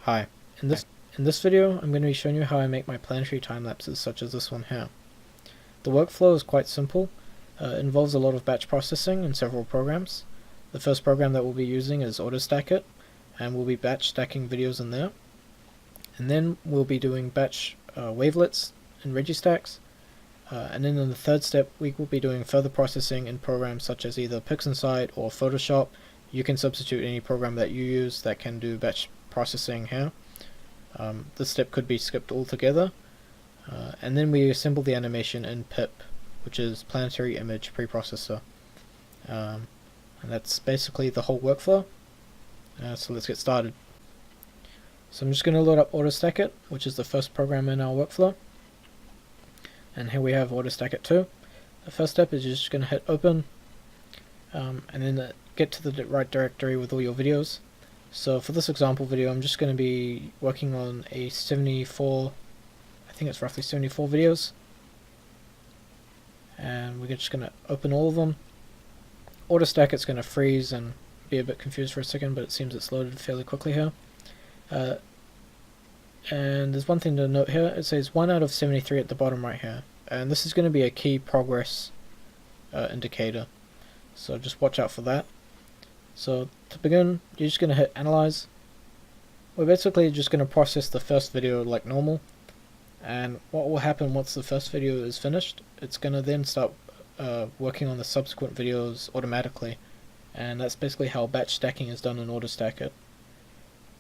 Hi, in this video I'm going to be showing you how I make my planetary time lapses such as this one here. The workflow is quite simple. It involves a lot of batch processing in several programs. The first program that we'll be using is AutoStackIt, and we'll be batch stacking videos in there. And then we'll be doing batch wavelets and registacks. And then in the third step we will be doing further processing in programs such as either PixInsight or Photoshop. You can substitute any program that you use that can do batch processing here. This step could be skipped altogether. And then we assemble the animation in PIP, which is Planetary Image Preprocessor. And that's basically the whole workflow. So let's get started. So I'm just going to load up AutoStackIt, which is the first program in our workflow. And here we have AutoStackIt 2. The first step is you're just going to hit open, and then get to the right directory with all your videos. So for this example video I'm just going to be working on a 74, I think it's roughly 74 videos. And we're just going to open all of them. AutoStackIt's going to freeze and be a bit confused for a second, but it seems it's loaded fairly quickly here. And there's one thing to note here, it says 1 out of 73 at the bottom right here, and this is going to be a key progress indicator, so just watch out for that. So to begin, you're just going to hit analyze. We're basically just going to process the first video like normal, and what will happen once the first video is finished, it's going to then start working on the subsequent videos automatically, and that's basically how batch stacking is done in AutoStackIt.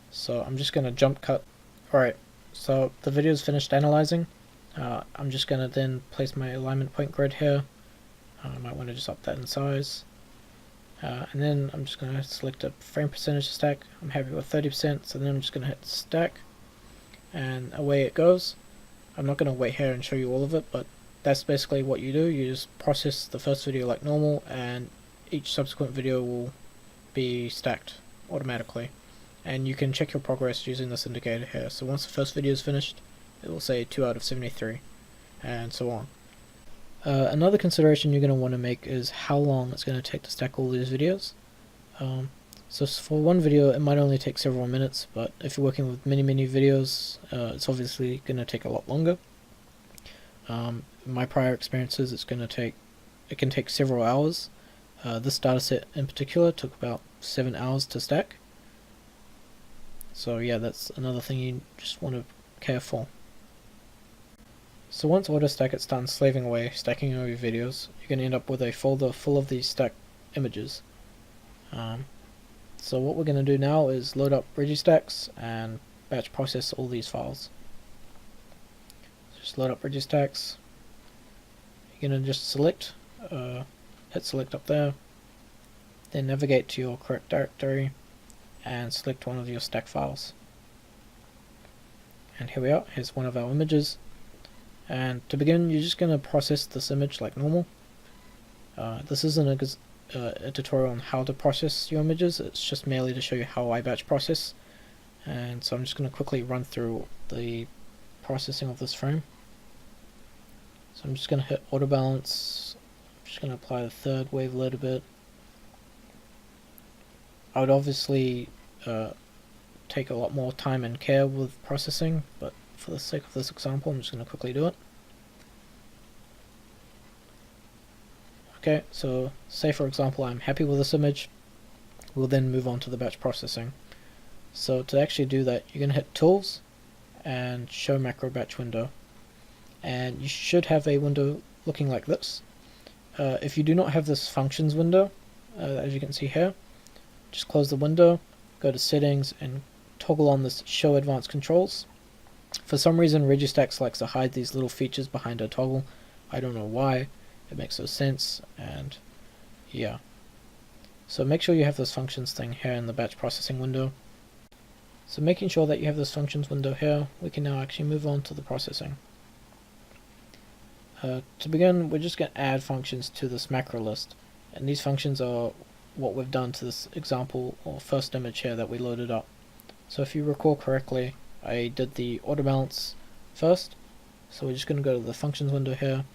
So I'm just going to jump cut. Alright, so the video is finished analyzing. I'm just going to then place my alignment point grid here. I might want to just up that in size. And then I'm just going to select a frame percentage to stack. I'm happy with 30%, so then I'm just going to hit stack. And away it goes. I'm not going to wait here and show you all of it, but that's basically what you do. You just process the first video like normal, and each subsequent video will be stacked automatically. And you can check your progress using this indicator here. So once the first video is finished, it will say 2 out of 73, and so on. Another consideration you're going to want to make is how long it's going to take to stack all these videos. So for one video it might only take several minutes, but if you're working with many videos, it's obviously going to take a lot longer. In my prior experiences it can take several hours. This dataset in particular took about 7 hours to stack. So yeah, that's another thing you just want to care for. So once AutoStackIt's done slaving away, stacking all your videos, you're going to end up with a folder full of these stacked images. So what we're going to do now is load up registacks and batch process all these files. Just load up registacks. You're going to just select, hit select up there, then navigate to your correct directory and select one of your stack files. And here we are, here's one of our images. And to begin, you're just going to process this image like normal. This isn't a tutorial on how to process your images, it's just merely to show you how I batch process. And so I'm just going to quickly run through the processing of this frame. So I'm just going to hit auto balance. I'm just going to apply the third wavelet a bit. I would obviously take a lot more time and care with processing, but for the sake of this example I'm just going to quickly do it. Okay, so say for example I'm happy with this image, we'll then move on to the batch processing. So to actually do that, you're going to hit tools and show macro batch window, and you should have a window looking like this. If you do not have this functions window, as you can see here, just close the window, go to settings and toggle on this show advanced controls. For some reason Registacks likes to hide these little features behind a toggle. I don't know why, it makes no sense, and yeah. So make sure you have this functions thing here in the batch processing window. So making sure that you have this functions window here, we can now actually move on to the processing. To begin, we're just going to add functions to this macro list, and these functions are what we've done to this example or first image here that we loaded up. So if you recall correctly, I did the auto balance first, so we're just going to go to the functions window here,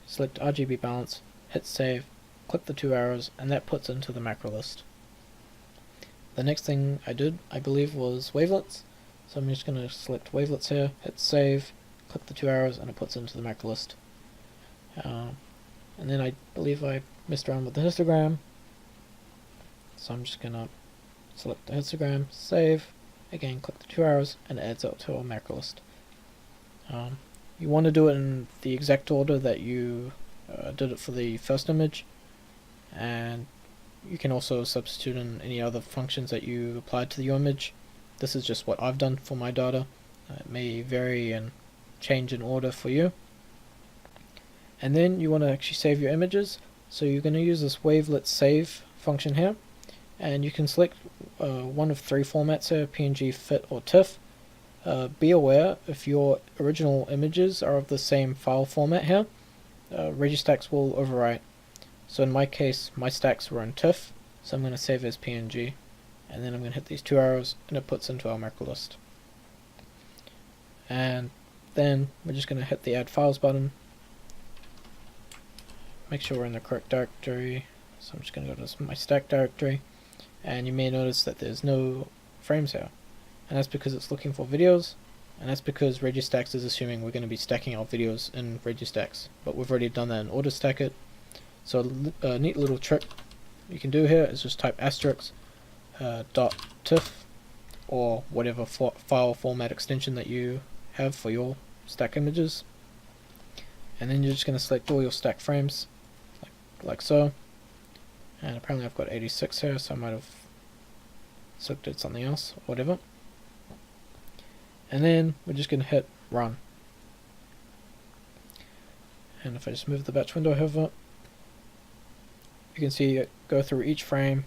select RGB balance, hit save, click the 2 arrows, and that puts into the macro list. The next thing I did, I believe, was wavelets. So I'm just going to select wavelets here, hit save, click the 2 arrows, and it puts it into the macro list. And then I believe I messed around with the histogram, so I'm just going to select the histogram, save, again click the 2 arrows, and it adds up to our macro list. You want to do it in the exact order that you did it for the first image, and you can also substitute in any other functions that you applied to your image. This is just what I've done for my data. It may vary and change in order for you. And then you want to actually save your images, so you're going to use this wavelet save function here, and you can select one of 3 formats here: PNG, FIT, or TIFF. Be aware, if your original images are of the same file format here, Registacks will overwrite. So in my case, my stacks were in TIFF, so I'm going to save as PNG, and then I'm going to hit these 2 arrows, and it puts into our macro list. And then we're just going to hit the Add Files button, make sure we're in the correct directory. So I'm just going to go to my stack directory, and you may notice that there's no frames here, and that's because it's looking for videos, and that's because Registacks is assuming we're going to be stacking our videos in Registacks, but we've already done that in order stack it. So a neat little trick you can do here is just type asterisk .tiff or whatever file format extension that you have for your stack images, and then you're just going to select all your stack frames like so. And apparently I've got 86 here, so I might have selected something else, or whatever. And then we're just going to hit run. And if I just move the batch window over, you can see it go through each frame,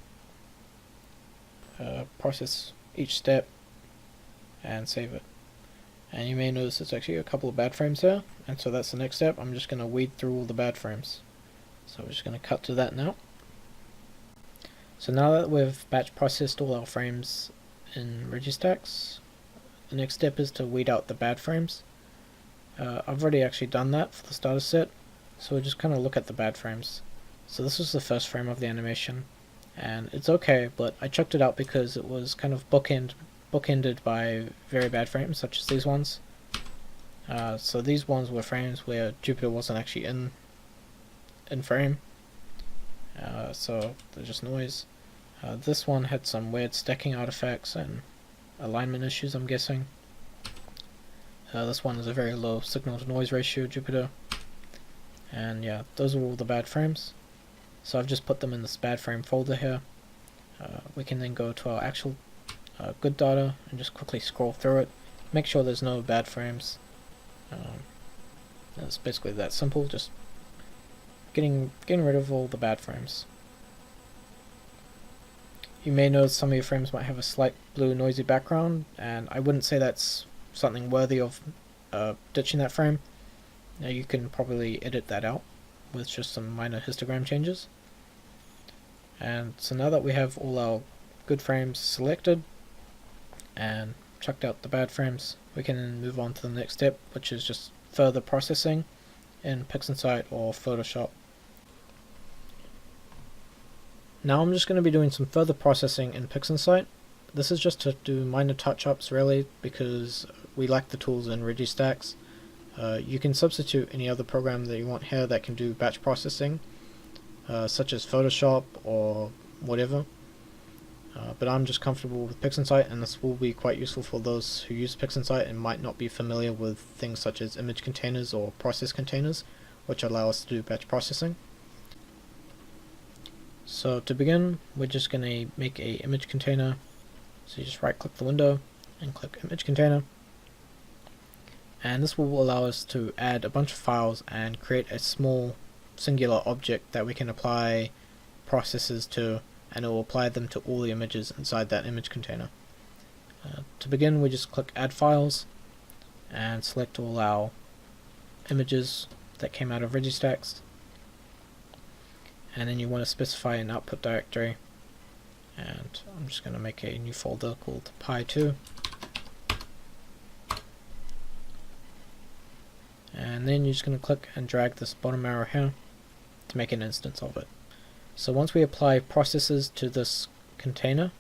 process each step, and save it. And you may notice there's actually a couple of bad frames here, and so that's the next step. I'm just going to weed through all the bad frames. So we're just going to cut to that now. So now that we've batch processed all our frames in Registacks, the next step is to weed out the bad frames. I've already actually done that for the starter set, so we'll just kind of look at the bad frames. So this was the first frame of the animation, and it's okay, but I chucked it out because it was kind of bookended by very bad frames, such as these ones. So these ones were frames where Jupiter wasn't actually in frame, so they're just noise. This one had some weird stacking artifacts and alignment issues, I'm guessing. This one is a very low signal to noise ratio Jupiter, and yeah, those are all the bad frames. So I've just put them in this bad frame folder here. We can then go to our actual good data and just quickly scroll through it, make sure there's no bad frames. It's basically that simple, just getting rid of all the bad frames. You may notice some of your frames might have a slight blue noisy background, and I wouldn't say that's something worthy of ditching that frame. Now you can probably edit that out with just some minor histogram changes. And so now that we have all our good frames selected and chucked out the bad frames, we can move on to the next step, which is just further processing in PixInsight or Photoshop. Now I'm just going to be doing some further processing in PixInsight. This is just to do minor touch-ups really, because we lack the tools in Registacks. You can substitute any other program that you want here that can do batch processing, such as Photoshop or whatever. But I'm just comfortable with PixInsight, and this will be quite useful for those who use PixInsight and might not be familiar with things such as image containers or process containers, which allow us to do batch processing. So to begin, we're just going to make a image container. So you just right click the window and click image container, and this will allow us to add a bunch of files and create a small singular object that we can apply processes to, and it will apply them to all the images inside that image container. To begin, we just click add files and select all our images that came out of Registacks, and then you want to specify an output directory, and I'm just going to make a new folder called pi2, and then you're just going to click and drag this bottom arrow here to make an instance of it. So once we apply processes to this container,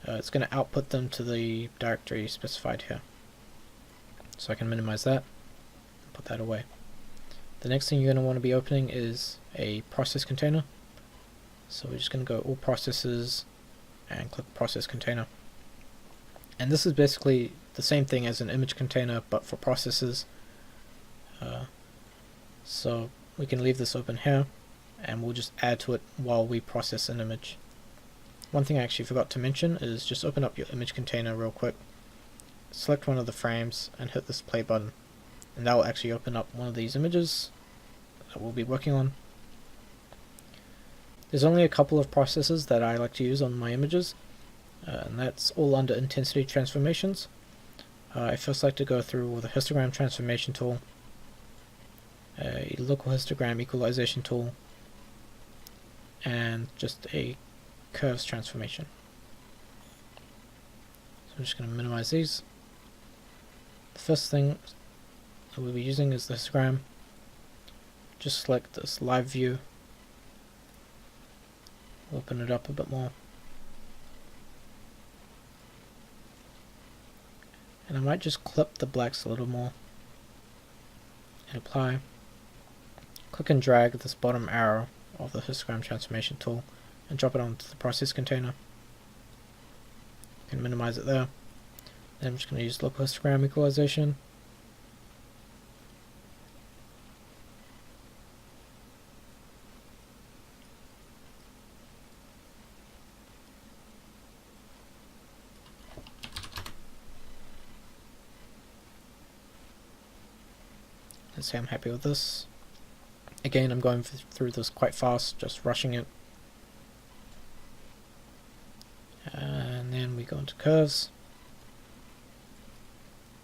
it's going to output them to the directory specified here. So I can minimize that, put that away. The next thing you're going to want to be opening is a process container. So we're just going to go all processes and click process container. And this is basically the same thing as an image container, but for processes. So we can leave this open here, and we'll just add to it while we process an image. One thing I actually forgot to mention is just open up your image container real quick, select one of the frames, and hit this play button. And that will actually open up one of these images that we'll be working on. There's only a couple of processes that I like to use on my images, and that's all under intensity transformations. I first like to go through with a histogram transformation tool, a local histogram equalization tool, and just a curves transformation. So I'm just going to minimize these. The first thing that we'll be using is the histogram. Just select this live view, open it up a bit more, and I might just clip the blacks a little more and apply. Click and drag this bottom arrow of the histogram transformation tool and drop it onto the process container. You can minimize it there. Then I'm just going to use local histogram equalization. Let's say I'm happy with this. Again, I'm going through this quite fast, just rushing it. And then we go into curves.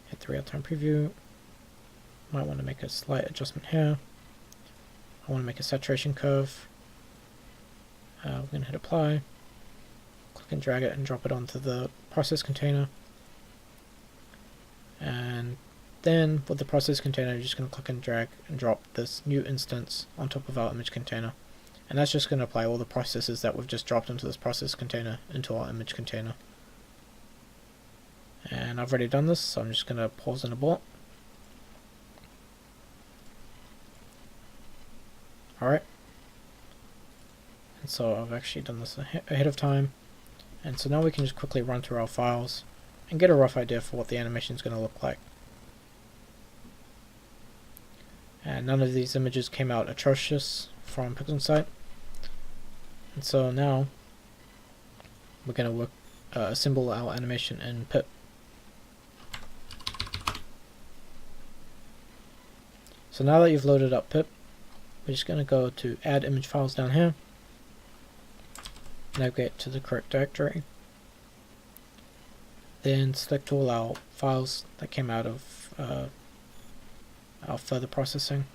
Hit the real-time preview. Might want to make a slight adjustment here. I want to make a saturation curve. We're going to hit apply. Click and drag it and drop it onto the process container. And then with the process container, you're just going to click and drag and drop this new instance on top of our image container. And that's just going to apply all the processes that we've just dropped into this process container into our image container. And I've already done this, so I'm just going to pause and abort. Alright. And so I've actually done this ahead of time. And so now we can just quickly run through our files and get a rough idea for what the animation is going to look like. And none of these images came out atrocious from PixelSite. And so now we're going to assemble our animation in pip. So now that you've loaded up pip, we're just going to go to add image files down here, navigate to the correct directory, then select all our files that came out of our further processing.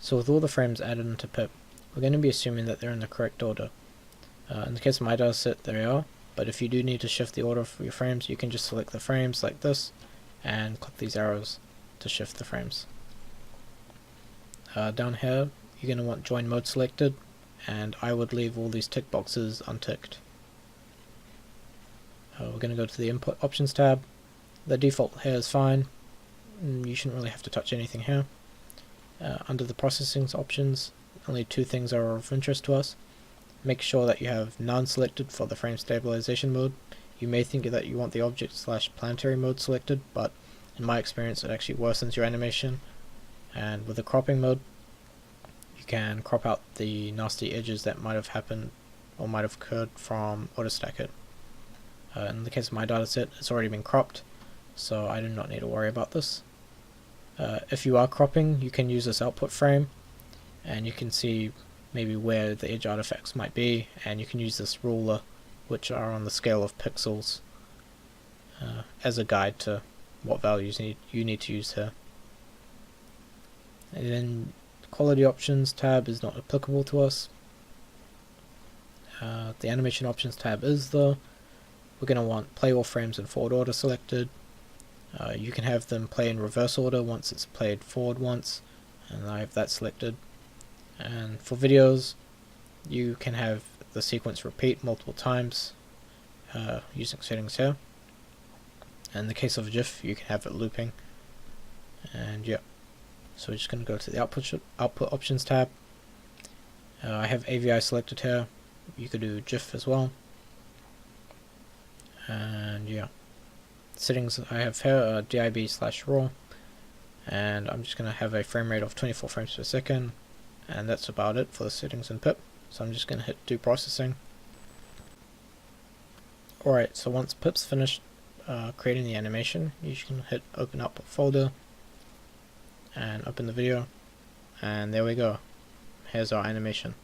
So with all the frames added into pip, we're going to be assuming that they're in the correct order. In the case of my dataset, they are, but if you do need to shift the order for your frames, you can just select the frames like this and click these arrows to shift the frames. Down here, you're going to want join mode selected, and I would leave all these tick boxes unticked. We're going to go to the input options tab. The default here is fine. You shouldn't really have to touch anything here. Under the processing options, only two things are of interest to us. Make sure that you have none selected for the frame stabilization mode. You may think that you want the object/planetary mode selected, but in my experience it actually worsens your animation. And with the cropping mode, you can crop out the nasty edges that might have happened or might have occurred from AutoStack. In the case of my dataset, it's already been cropped, so I do not need to worry about this. If you are cropping, you can use this output frame, and you can see maybe where the edge artifacts might be, and you can use this ruler, which are on the scale of pixels, as a guide to what values you need to use here. And then quality options tab is not applicable to us. The animation options tab is though. We're going to want play all frames in forward order selected. You can have them play in reverse order once it's played forward once, and I have that selected. And for videos, you can have the sequence repeat multiple times using settings here. And in the case of a GIF, you can have it looping. And yeah, so we're just going to go to the output options tab. I have AVI selected here. You could do GIF as well. And yeah, settings I have here are DIB/RAW, and I'm just going to have a frame rate of 24 frames per second, and that's about it for the settings in pip. So I'm just going to hit do processing. Alright, so once pip's finished creating the animation, you can hit open output folder and open the video, and there we go. Here's our animation.